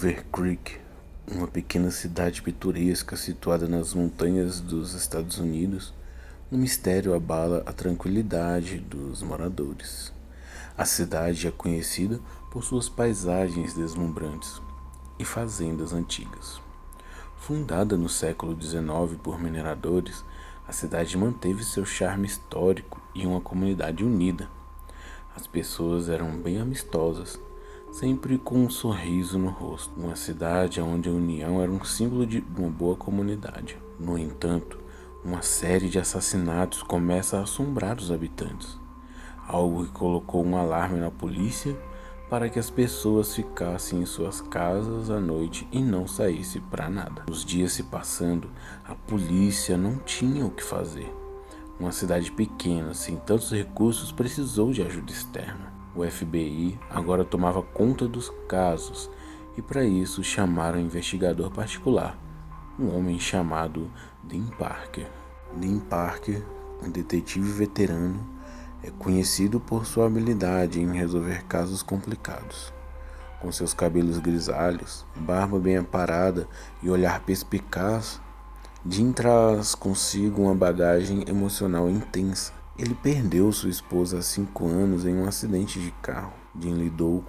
Silver Creek, uma pequena cidade pitoresca situada nas montanhas dos Estados Unidos, um mistério abala a tranquilidade dos moradores. A cidade é conhecida por suas paisagens deslumbrantes e fazendas antigas. Fundada no século XIX por mineradores, a cidade manteve seu charme histórico e uma comunidade unida. As pessoas eram bem amistosas, sempre com um sorriso no rosto. Uma cidade onde a união era um símbolo de uma boa comunidade. No entanto, uma série de assassinatos começa a assombrar os habitantes. Algo que colocou um alarme na polícia para que as pessoas ficassem em suas casas à noite e não saíssem para nada. Os dias se passando, a polícia não tinha o que fazer. Uma cidade pequena, sem tantos recursos, precisou de ajuda externa. O FBI agora tomava conta dos casos e para isso chamaram um investigador particular, um homem chamado Dean Parker. Dean Parker, um detetive veterano, é conhecido por sua habilidade em resolver casos complicados. Com seus cabelos grisalhos, barba bem aparada e olhar perspicaz, Dean traz consigo uma bagagem emocional intensa. Ele perdeu sua esposa há 5 anos em um acidente de carro. Dean lidou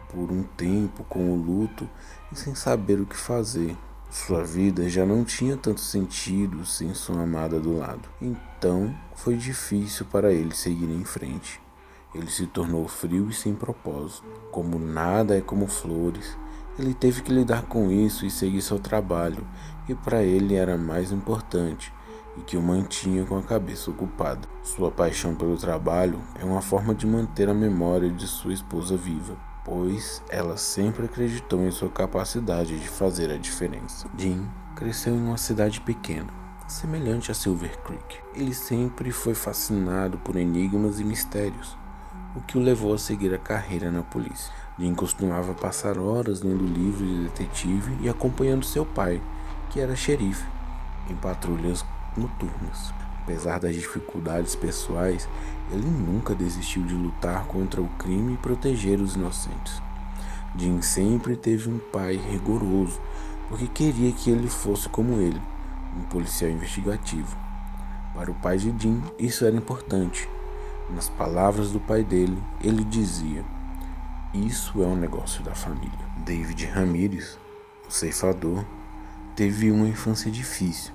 por um tempo com o luto e sem saber o que fazer. Sua vida já não tinha tanto sentido sem sua amada do lado. Então foi difícil para ele seguir em frente. Ele se tornou frio e sem propósito. Como nada é como flores, ele teve que lidar com isso e seguir seu trabalho, que para ele era mais importante e que o mantinha com a cabeça ocupada. Sua paixão pelo trabalho é uma forma de manter a memória de sua esposa viva, pois ela sempre acreditou em sua capacidade de fazer a diferença. Dean cresceu em uma cidade pequena, semelhante a Silver Creek. Ele sempre foi fascinado por enigmas e mistérios, o que o levou a seguir a carreira na polícia. Dean costumava passar horas lendo livros de detetive e acompanhando seu pai, que era xerife, em patrulhas noturnas. Apesar das dificuldades pessoais, ele nunca desistiu de lutar contra o crime e proteger os inocentes. Dean sempre teve um pai rigoroso, porque queria que ele fosse como ele, um policial investigativo. Para o pai de Dean, isso era importante. Nas palavras do pai dele, ele dizia: "Isso é um negócio da família." David Ramirez, o ceifador, teve uma infância difícil.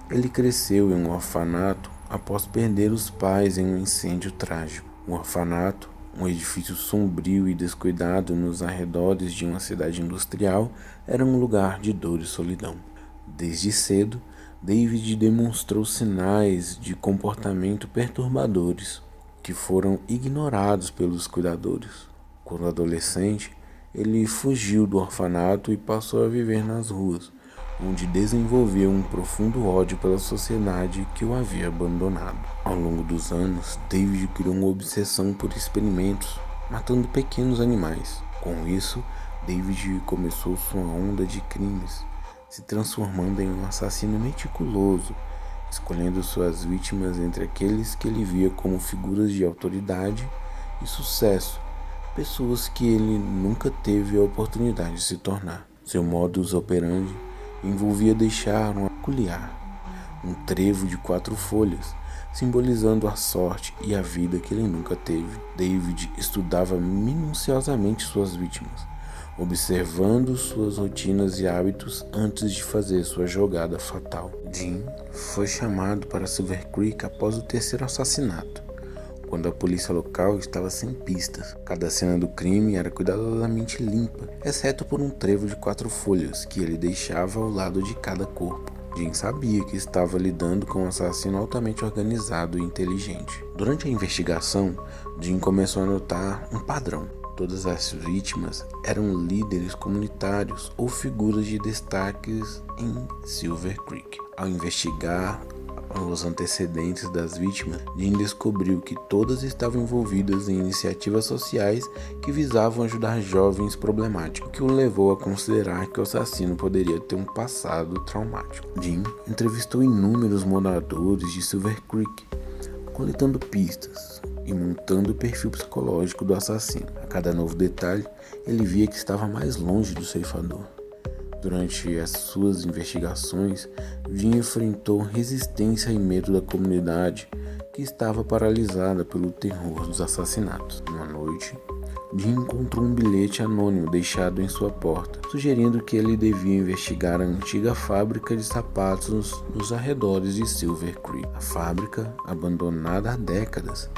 Ele cresceu em um orfanato após perder os pais em um incêndio trágico. O orfanato, um edifício sombrio e descuidado nos arredores de uma cidade industrial, era um lugar de dor e solidão. Desde cedo, David demonstrou sinais de comportamento perturbadores que foram ignorados pelos cuidadores. Quando adolescente, ele fugiu do orfanato e passou a viver nas ruas, onde desenvolveu um profundo ódio pela sociedade que o havia abandonado. Ao longo dos anos, David criou uma obsessão por experimentos, matando pequenos animais. Com isso, David começou sua onda de crimes, se transformando em um assassino meticuloso, escolhendo suas vítimas entre aqueles que ele via como figuras de autoridade e sucesso, pessoas que ele nunca teve a oportunidade de se tornar. Seu modus operandi envolvia deixar um peculiar, um trevo de 4 folhas, simbolizando a sorte e a vida que ele nunca teve. David estudava minuciosamente suas vítimas, observando suas rotinas e hábitos antes de fazer sua jogada fatal. Dean foi chamado para Silver Creek após o 3º assassinato, quando a polícia local estava sem pistas. Cada cena do crime era cuidadosamente limpa, exceto por um trevo de 4 folhas que ele deixava ao lado de cada corpo. Dean sabia que estava lidando com um assassino altamente organizado e inteligente. Durante a investigação, Dean começou a notar um padrão. Todas as vítimas eram líderes comunitários ou figuras de destaques em Silver Creek. Ao investigar os antecedentes das vítimas, Dean descobriu que todas estavam envolvidas em iniciativas sociais que visavam ajudar jovens problemáticos, o que o levou a considerar que o assassino poderia ter um passado traumático. Dean entrevistou inúmeros moradores de Silver Creek, coletando pistas, e montando o perfil psicológico do assassino. A cada novo detalhe, ele via que estava mais longe do ceifador. Durante as suas investigações, Jim enfrentou resistência e medo da comunidade, que estava paralisada pelo terror dos assassinatos. Uma noite, Jim encontrou um bilhete anônimo deixado em sua porta, sugerindo que ele devia investigar a antiga fábrica de sapatos nos arredores de Silver Creek. A fábrica, abandonada há décadas,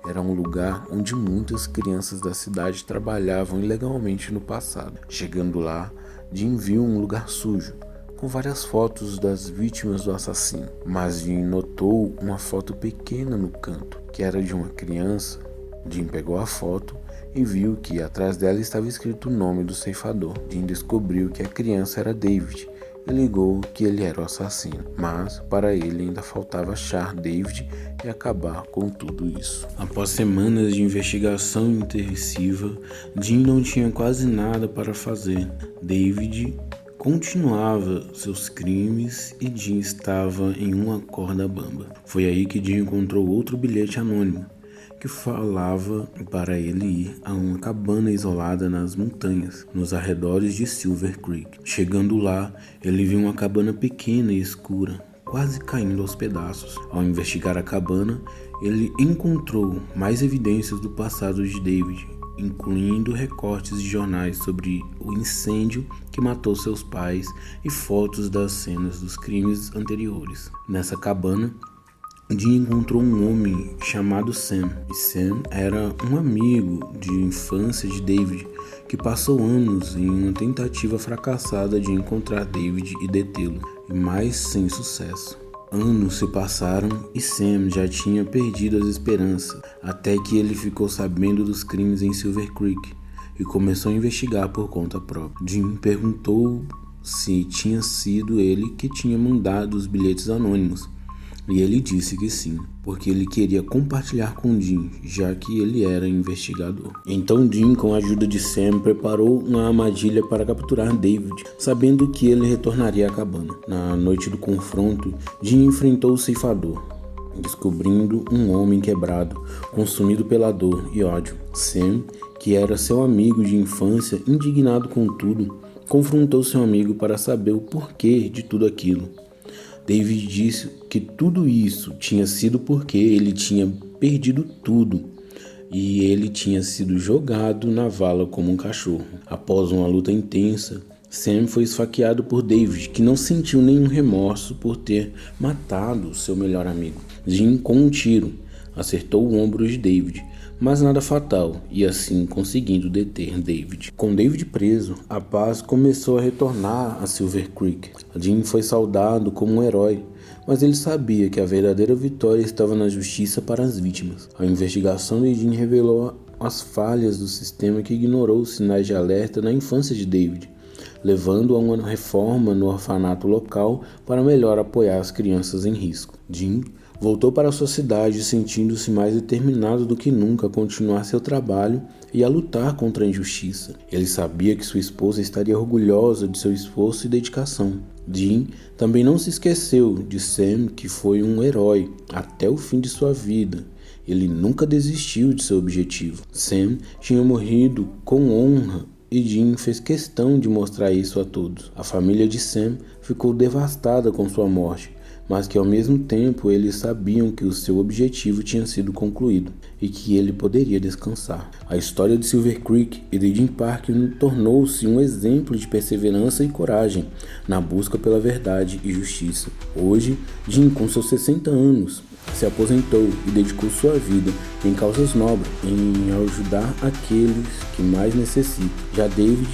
era um lugar onde muitas crianças da cidade trabalhavam ilegalmente no passado. Chegando lá, Jim viu um lugar sujo, com várias fotos das vítimas do assassino. Mas Jim notou uma foto pequena no canto, que era de uma criança. Jim pegou a foto e viu que atrás dela estava escrito o nome do ceifador. Jim descobriu que a criança era David e ligou que ele era o assassino, mas para ele ainda faltava achar David e acabar com tudo isso. Após semanas de investigação intensiva, Jim não tinha quase nada para fazer. David continuava seus crimes e Jim estava em uma corda bamba. Foi aí que Jim encontrou outro bilhete anônimo, que falava para ele ir a uma cabana isolada nas montanhas, nos arredores de Silver Creek. Chegando lá, ele viu uma cabana pequena e escura, quase caindo aos pedaços. Ao investigar a cabana, ele encontrou mais evidências do passado de David, incluindo recortes de jornais sobre o incêndio que matou seus pais e fotos das cenas dos crimes anteriores. Nessa cabana, Jim encontrou um homem chamado Sam, e Sam era um amigo de infância de David, que passou anos em uma tentativa fracassada de encontrar David e detê-lo, mas sem sucesso. Anos se passaram e Sam já tinha perdido as esperanças, até que ele ficou sabendo dos crimes em Silver Creek e começou a investigar por conta própria. Jim perguntou se tinha sido ele que tinha mandado os bilhetes anônimos, e ele disse que sim, porque ele queria compartilhar com Jim, já que ele era investigador. Então Jim, com a ajuda de Sam, preparou uma armadilha para capturar David, sabendo que ele retornaria à cabana. Na noite do confronto, Jim enfrentou o ceifador, descobrindo um homem quebrado, consumido pela dor e ódio. Sam, que era seu amigo de infância, indignado com tudo, confrontou seu amigo para saber o porquê de tudo aquilo. David disse que tudo isso tinha sido porque ele tinha perdido tudo e ele tinha sido jogado na vala como um cachorro. Após uma luta intensa, Sam foi esfaqueado por David, que não sentiu nenhum remorso por ter matado seu melhor amigo. Jim, com um tiro, acertou o ombro de David, mas nada fatal, e assim conseguindo deter David. Com David preso, a paz começou a retornar a Silver Creek. Jim foi saudado como um herói, mas ele sabia que a verdadeira vitória estava na justiça para as vítimas. A investigação de Jim revelou as falhas do sistema que ignorou os sinais de alerta na infância de David, levando a uma reforma no orfanato local para melhor apoiar as crianças em risco. Jim voltou para sua cidade sentindo-se mais determinado do que nunca a continuar seu trabalho e a lutar contra a injustiça. Ele sabia que sua esposa estaria orgulhosa de seu esforço e dedicação. Jim também não se esqueceu de Sam, que foi um herói até o fim de sua vida. Ele nunca desistiu de seu objetivo. Sam tinha morrido com honra e Jim fez questão de mostrar isso a todos. A família de Sam ficou devastada com sua morte, mas que ao mesmo tempo eles sabiam que o seu objetivo tinha sido concluído e que ele poderia descansar. A história de Silver Creek e de Jim Parker tornou-se um exemplo de perseverança e coragem na busca pela verdade e justiça. Hoje, Jim, com seus 60 anos, se aposentou e dedicou sua vida em causas nobres, em ajudar aqueles que mais necessitam. Já David,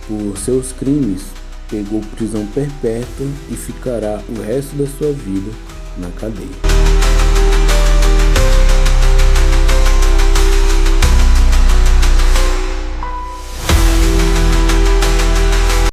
por seus crimes, pegou prisão perpétua e ficará o resto da sua vida na cadeia.